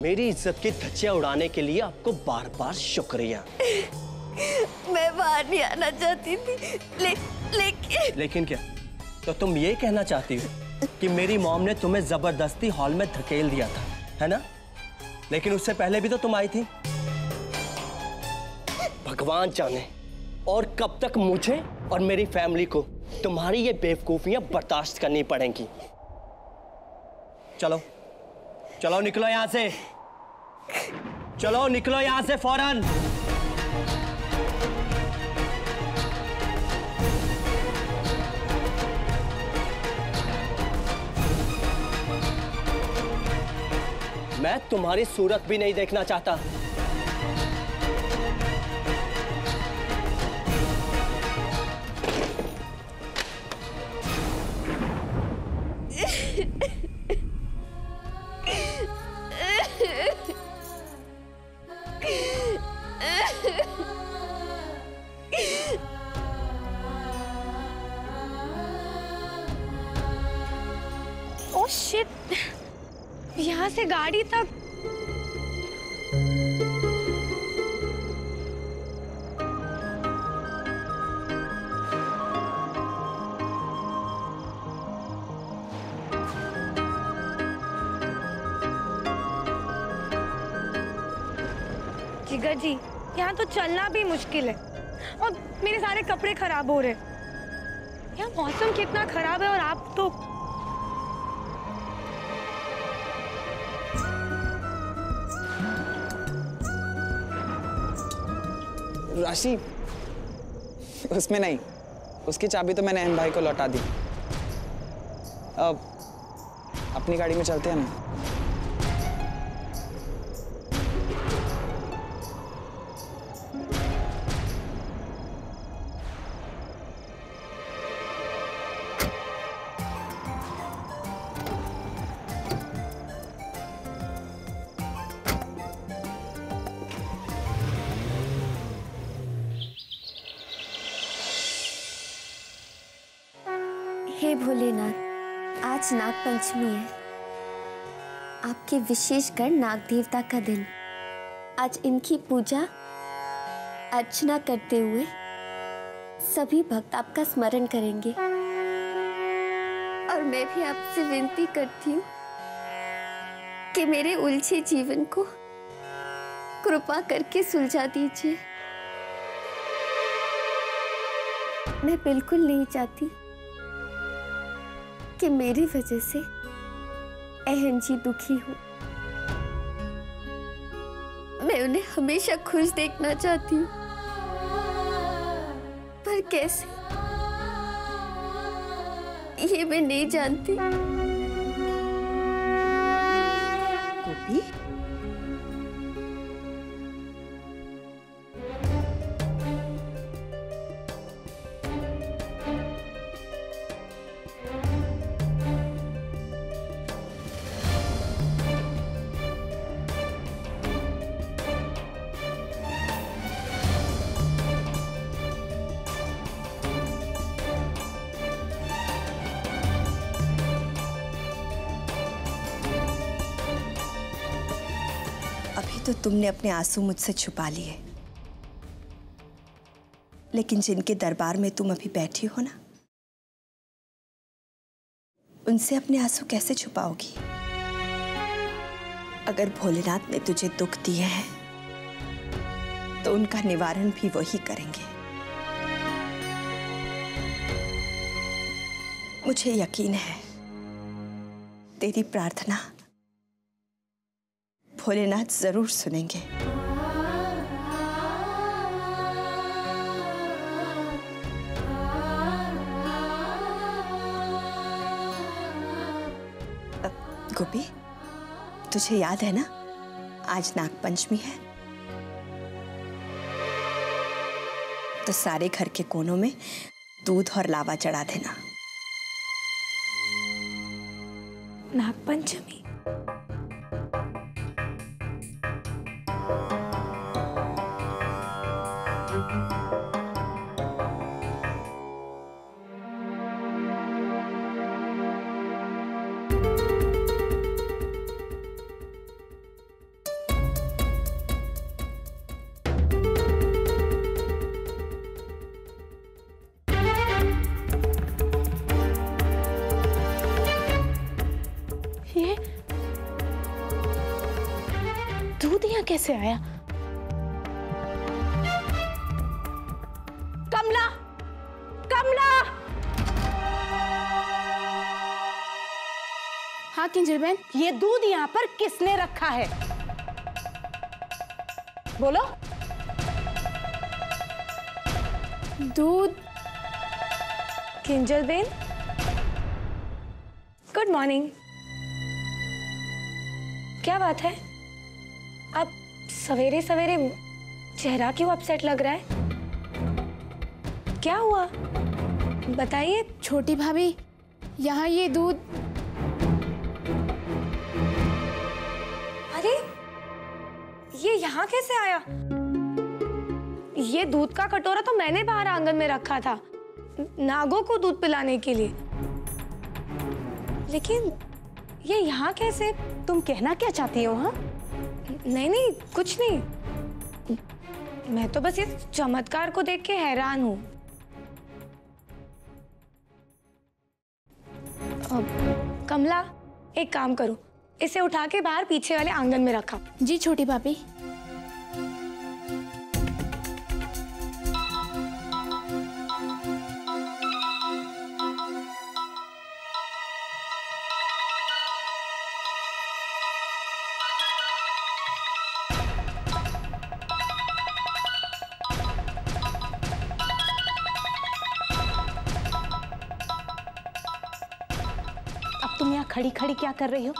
मेरी इज्जत की धज्जियां उड़ाने के लिए आपको बार बार शुक्रिया। मैं बाहर नहीं आना चाहती थी, लेकिन क्या? तो तुम ये कहना चाहती हो कि मेरी मॉम ने तुम्हें जबरदस्ती हॉल में धकेल दिया था, है ना? लेकिन उससे पहले भी तो तुम आई थी। भगवान जाने और कब तक मुझे और मेरी फैमिली को तुम्हारी ये बेवकूफियां बर्दाश्त करनी पड़ेंगी। चलो चलो निकलो यहां से, चलो निकलो यहां से फौरन। मैं तुम्हारी सूरत भी नहीं देखना चाहता। ओह शिट, यहाँ से गाड़ी तक। जिगर जी, यहाँ तो चलना भी मुश्किल है और मेरे सारे कपड़े खराब हो रहे हैं। यहाँ मौसम कितना खराब है और आप तो। राशि, उसमें नहीं, उसकी चाबी तो मैंने अहम भाई को लौटा दी। अब अपनी गाड़ी में चलते हैं ना। हे भोलेनाथ, आज नाग पंचमी है, आपके विशेषकर नाग देवता का दिन। आज इनकी पूजा अर्चना करते हुए सभी भक्त आपका स्मरण करेंगे। और मैं भी आपसे विनती करती हूँ कि मेरे उलझे जीवन को कृपा करके सुलझा दीजिए। मैं बिल्कुल नहीं चाहती कि मेरी वजह से अहन जी दुखी हो। मैं उन्हें हमेशा खुश देखना चाहती हूँ, पर कैसे ये मैं नहीं जानती। गोपी, अभी तो तुमने अपने आंसू मुझसे छुपा लिए, लेकिन जिनके दरबार में तुम अभी बैठी हो ना, उनसे अपने आंसू कैसे छुपाओगी? अगर भोलेनाथ ने तुझे दुख दिए हैं तो उनका निवारण भी वही करेंगे। मुझे यकीन है तेरी प्रार्थना भोलेनाथ जरूर सुनेंगे। गोपी, तुझे याद है ना, आज नाग पंचमी है, तो सारे घर के कोनों में दूध और लावा चढ़ा देना। नाग पंचमी? दूध यहाँ कैसे आया? कमला, कमला! हाँ किंजल बहन, ये दूध यहाँ पर किसने रखा है? बोलो। दूध। Kinjal Ben, good morning. क्या बात है, अब सवेरे सवेरे चेहरा क्यों अपसेट लग रहा है? क्या हुआ बताइए। छोटी भाभी, यहाँ ये दूध। अरे ये यहाँ कैसे आया? ये दूध का कटोरा तो मैंने बाहर आंगन में रखा था नागों को दूध पिलाने के लिए, लेकिन ये यहाँ कैसे? तुम कहना क्या चाहती हो? हाँ, नहीं नहीं कुछ नहीं, मैं तो बस इस चमत्कार को देख के हैरान हूँ। कमला, एक काम करो, इसे उठा के बाहर पीछे वाले आंगन में रखा। जी छोटी भाभी। तुम यहाँ खड़ी खड़ी क्या कर रही हो?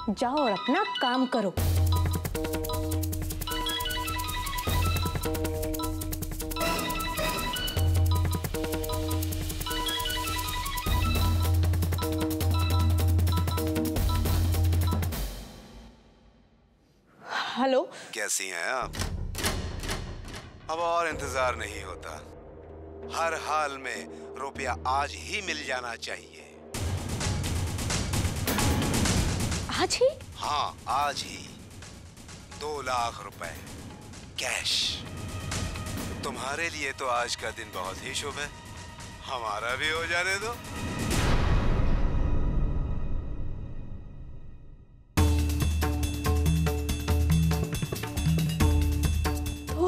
जाओ और अपना काम करो। हेलो, कैसी हैं आप? अब और इंतजार नहीं होता, हर हाल में रुपया आज ही मिल जाना चाहिए। आज ही? हाँ, आज ही 2 लाख रुपए कैश। तुम्हारे लिए तो आज का दिन बहुत ही शुभ है, हमारा भी हो जाने दो।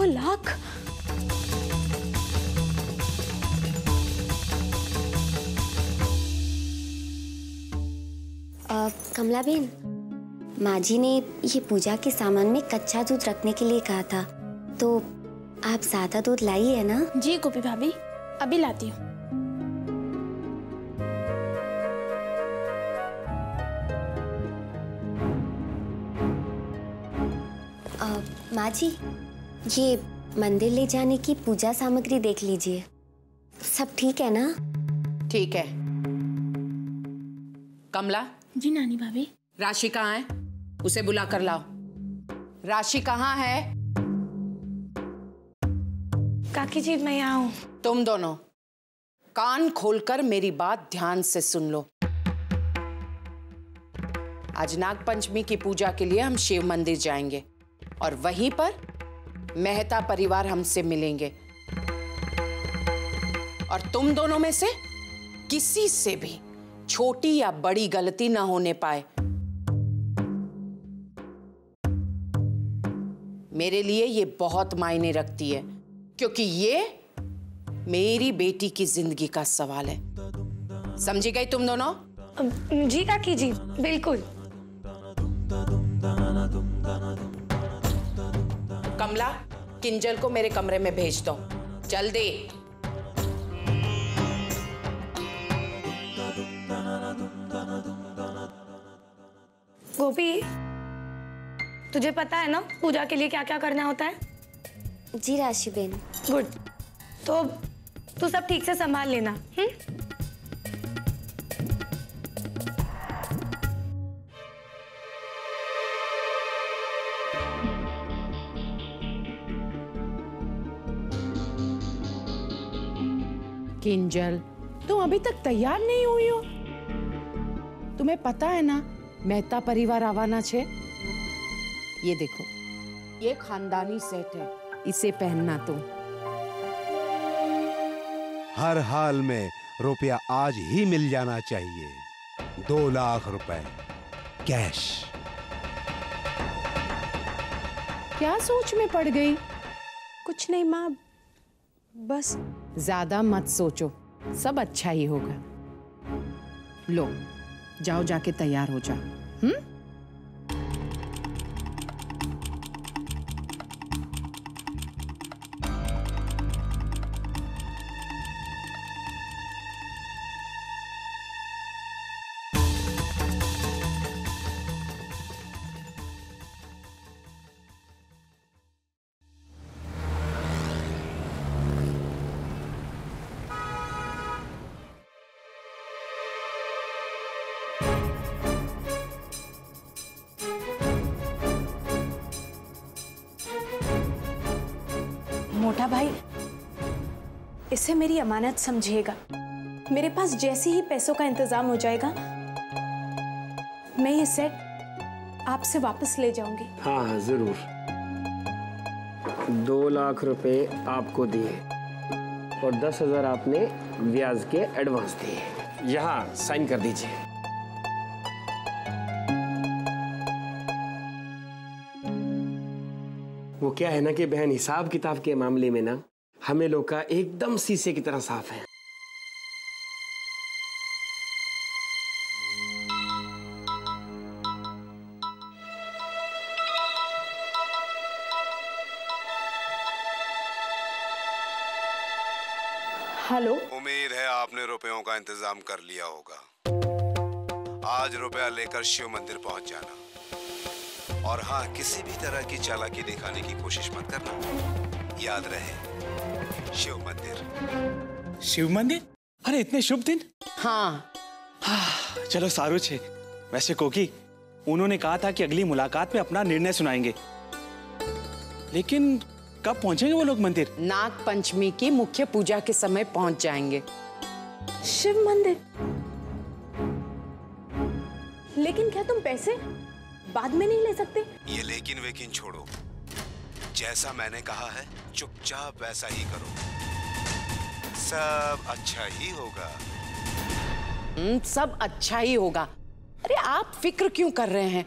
लाख? कमला बेन, माँ जी ने ये पूजा के सामान में कच्चा दूध रखने के लिए कहा था, तो आप ज्यादा दूध लाई है ना? जी गोपी भाभी, अभी लाती हूँ। माँ जी, ये मंदिर ले जाने की पूजा सामग्री देख लीजिए, सब ठीक है ना? ठीक है। कमला। जी नानी भाभी। राशि कहाँ है? उसे बुला कर लाओ। राशि कहाँ है? काकी जी, मैं यहाँ हूँ। तुम दोनों कान खोलकर मेरी बात ध्यान से सुन लो। आज नाग पंचमी की पूजा के लिए हम शिव मंदिर जाएंगे और वहीं पर मेहता परिवार हमसे मिलेंगे, और तुम दोनों में से किसी से भी छोटी या बड़ी गलती ना होने पाए। मेरे लिए ये बहुत मायने रखती है, क्योंकि ये मेरी बेटी की जिंदगी का सवाल है। समझी गई तुम दोनों? जी काकी जी, बिल्कुल। कमला, किंजल को मेरे कमरे में भेज दो, जल्दी। गोपी, तुझे पता है ना पूजा के लिए क्या क्या करना होता है? जी राशि बेन। गुड, तो तू सब ठीक से संभाल लेना। किंजल, तुम अभी तक तैयार नहीं हुई हो? तुम्हें पता है ना मेहता परिवार आवाना छे। ये देखो, ये खानदानी सेट है, इसे पहनना तुम। हर हाल में रुपया आज ही मिल जाना चाहिए। 2 लाख रुपए कैश। क्या सोच में पड़ गई? कुछ नहीं माँ, बस। ज्यादा मत सोचो, सब अच्छा ही होगा। लो, जाओ जाके तैयार हो जाओ। मोटा भाई, इसे मेरी अमानत समझिएगा। मेरे पास जैसे ही पैसों का इंतजाम हो जाएगा, मैं ये सेट आपसे वापस ले जाऊंगी। हाँ हाँ जरूर। 2 लाख रुपए आपको दिए और 10,000 आपने ब्याज के एडवांस दिए। यहाँ साइन कर दीजिए। वो क्या है ना कि बहन, हिसाब किताब के मामले में ना हमें लोग का एकदम शीशे की तरह साफ है। हेलो। उम्मीद है आपने रुपयों का इंतजाम कर लिया होगा। आज रुपया लेकर शिव मंदिर पहुंच जाना। और हाँ, किसी भी तरह की चालाकी दिखाने की कोशिश मत करना। याद रहे, शिव मंदिर। शिव मंदिर? अरे इतने शुभ दिन। हाँ। चलो सारू छे। वैसे कोकी, उन्होंने कहा था कि अगली मुलाकात में अपना निर्णय सुनाएंगे, लेकिन कब पहुंचेंगे वो लोग मंदिर? नाग पंचमी की मुख्य पूजा के समय पहुंच जाएंगे। शिव मंदिर? लेकिन क्या तुम पैसे बाद में नहीं ले सकते? ये लेकिन वेकिन छोड़ो। जैसा मैंने कहा है, चुपचाप वैसा ही करो। सब अच्छा ही होगा। सब अच्छा ही होगा। अरे आप फिक्र क्यों कर रहे हैं?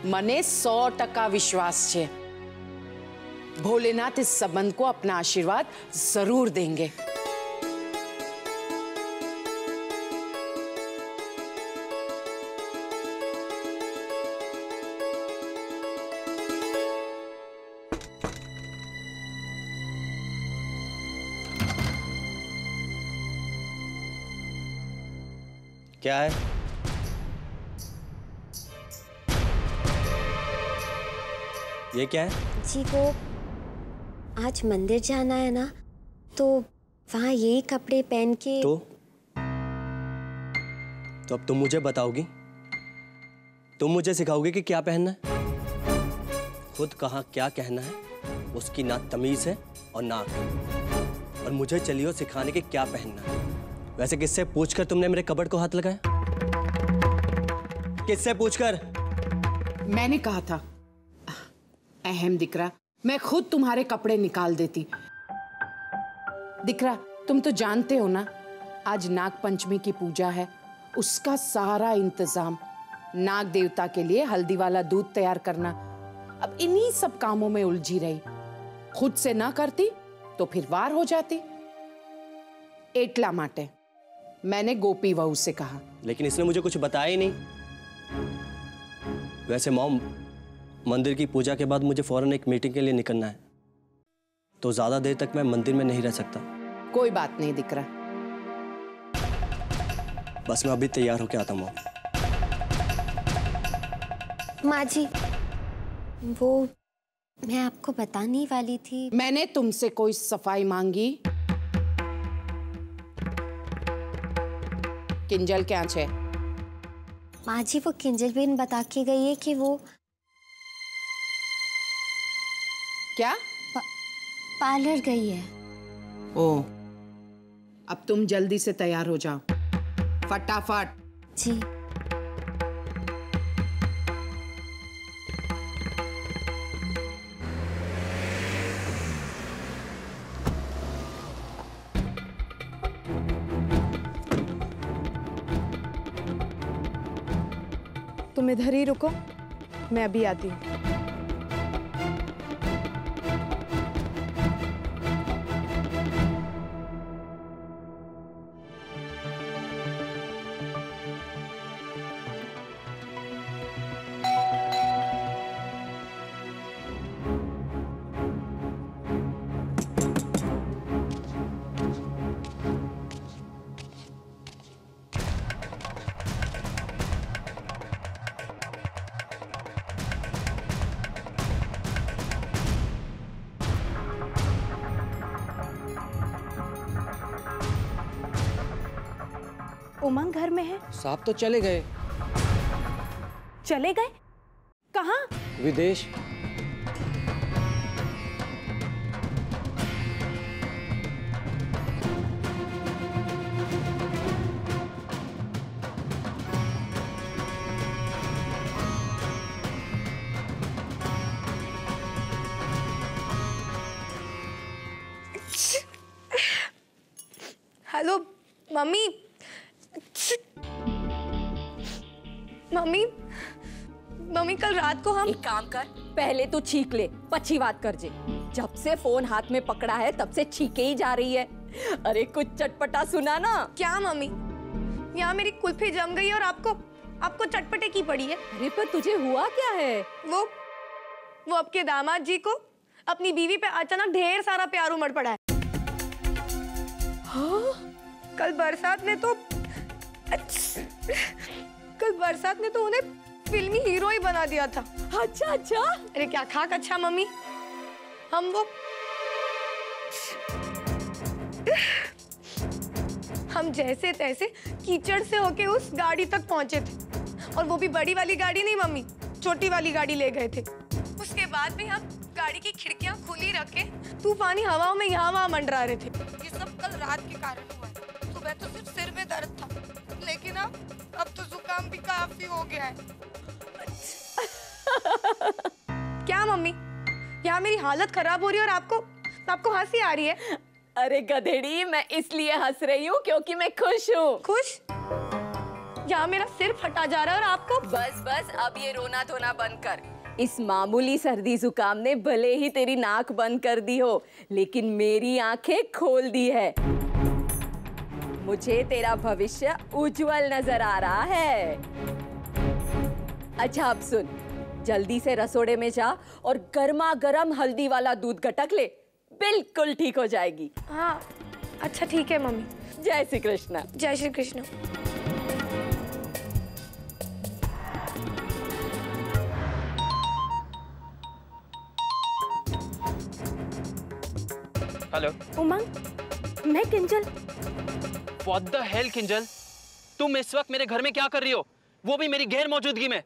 मने 100% विश्वास छे। भोलेनाथ इस संबंध को अपना आशीर्वाद जरूर देंगे। क्या है? ये क्या है? जी वो आज मंदिर जाना है ना, तो वहाँ यही कपड़े पहन के। तो अब तुम मुझे बताओगी? तुम मुझे सिखाओगी कि क्या पहनना है? खुद कहाँ क्या कहना है उसकी ना तमीज है और ना अक्ल। और मुझे चलियो सिखाने के क्या पहनना है। वैसे किससे पूछकर तुमने मेरे कबर्ड को हाथ लगाया? किससे पूछकर? मैंने कहा था, अहम दिकरा, मैं खुद तुम्हारे कपड़े निकाल देती। दिकरा, तुम तो जानते हो ना, आज नाग पंचमी की पूजा है। उसका सारा इंतजाम, नाग देवता के लिए हल्दी वाला दूध तैयार करना, अब इन्हीं सब कामों में उलझी रही। खुद से ना करती तो फिर वार हो जाती। एटला माटे मैंने गोपी वहू से कहा। लेकिन इसने मुझे कुछ बताया ही नहीं। वैसे मॉम, मंदिर की पूजा के बाद मुझे फौरन एक मीटिंग के लिए निकलना है, तो ज्यादा देर तक मैं मंदिर में नहीं रह सकता। कोई बात नहीं दिकरा। बस मैं अभी तैयार होके आता हूँ। माँ जी, वो मैं आपको बताने वाली थी। मैंने तुमसे कोई सफाई मांगी? किंजल क्या छे? माँ जी, वो किंजल बेन बता के गई है कि वो क्या पार्लर गई है। ओ, अब तुम जल्दी से तैयार हो जाओ, फटाफट। जी। तुम इधर ही रुको, मैं अभी आती हूँ। उमंग घर में है? साहब तो चले गए। चले गए? कहाँ? विदेश। Hello mummy. मम्मी मम्मी कल रात को हम एक काम कर, पहले तो छींक ले, पछी बात कर जे। जब से फोन हाथ में पकड़ा है तब से छींके ही जा रही है। अरे कुछ चटपटा सुना ना। क्या मम्मी, यहाँ मेरी कुल्फी जम गई और आपको चटपटे की पड़ी है। अरे पर तुझे हुआ क्या है? वो आपके दामाद जी को अपनी बीवी पे अचानक ढेर सारा प्यार उमड़ पड़ा है। हाँ? कल बरसात ने तो उन्हें फिल्मी हीरो ही बना दिया था। अच्छा अच्छा। अरे क्या खाक अच्छा मम्मी, हम जैसे तैसे कीचड़ से होके उस गाड़ी तक पहुंचे थे, और वो भी बड़ी वाली गाड़ी नहीं मम्मी, छोटी वाली गाड़ी ले गए थे। उसके बाद भी हम गाड़ी की खिड़कियां खुली रख के तूफानी हवाओं में यहाँ वहाँ मंडरा रहे थे। ये सब कल रात के कारण हुआ है। सुबह तो सिर्फ सिर में दर्द था, लेकिन अब तो जुकाम भी काफी हो गया है। क्या मम्मी, यहाँ मेरी हालत खराब हो रही है और आपको हंसी आ रही है? अरे गधेड़ी, मैं इसलिए हंस रही हूँ क्योंकि मैं खुश हूँ। खुश? यहाँ मेरा सिर फटा जा रहा है और आपको? बस अब ये रोना धोना बंद कर। इस मामूली सर्दी जुकाम ने भले ही तेरी नाक बंद कर दी हो, लेकिन मेरी आंखें खोल दी है। मुझे तेरा भविष्य उज्जवल नजर आ रहा है। अच्छा अब सुन, जल्दी से रसोड़े में जा और गर्मा गर्म हल्दी वाला दूध गटक ले, बिल्कुल ठीक हो जाएगी। हाँ अच्छा ठीक है मम्मी। जय श्री कृष्ण। जय श्री कृष्ण। हेलो उमंग, मैं Kinjal. What the hell Kinjal, तुम इस वक्त मेरे घर में क्या कर रही हो, वो भी मेरी गैर मौजूदगी में?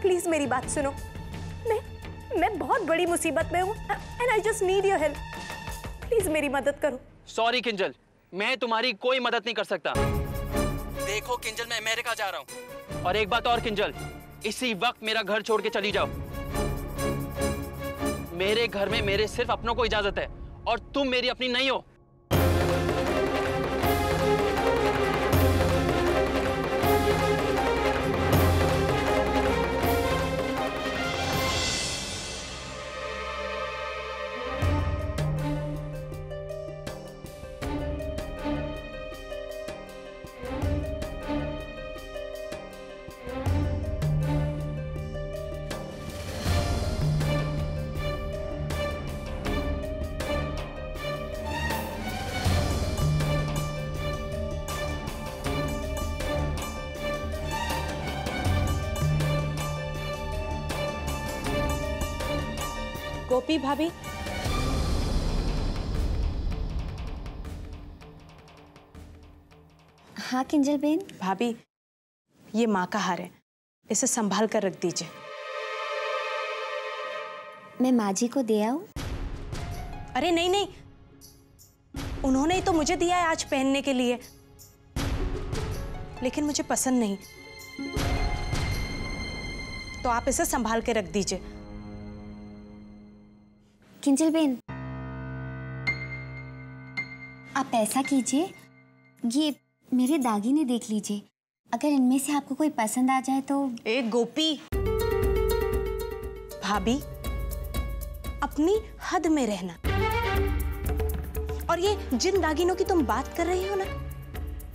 प्लीज मेरी बात सुनो, मैं बहुत बड़ी मुसीबत में हूँ and I just need your help। Please मेरी मदद करो। सॉरी किंजल, मैं तुम्हारी कोई मदद नहीं कर सकता। देखो किंजल, मैं अमेरिका जा रहा हूँ, और एक बात और किंजल, इसी वक्त मेरा घर छोड़ के चली जाओ। मेरे घर में मेरे सिर्फ अपनों को इजाजत है, और तुम मेरी अपनी नहीं हो। गोपी भाभी, हाँ किंजल बेन। भाभी ये माँ का हार है, इसे संभाल कर रख दीजिए। मैं माँ जी को दे आऊं? अरे नहीं, उन्होंने ही तो मुझे दिया है आज पहनने के लिए, लेकिन मुझे पसंद नहीं, तो आप इसे संभाल के रख दीजिए। किंजल बेन, आप ऐसा कीजिए, ये मेरे दागिने देख लीजिए, अगर इनमें से आपको कोई पसंद आ जाए तो। ए गोपी भाभी, अपनी हद में रहना। और ये जिन दागिनों की तुम बात कर रही हो ना,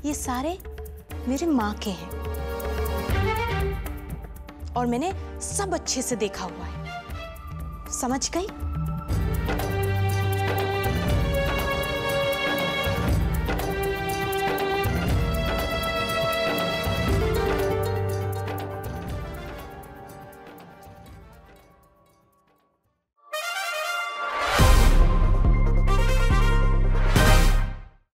ये सारे मेरी माँ के हैं, और मैंने सब अच्छे से देखा हुआ है, समझ गई?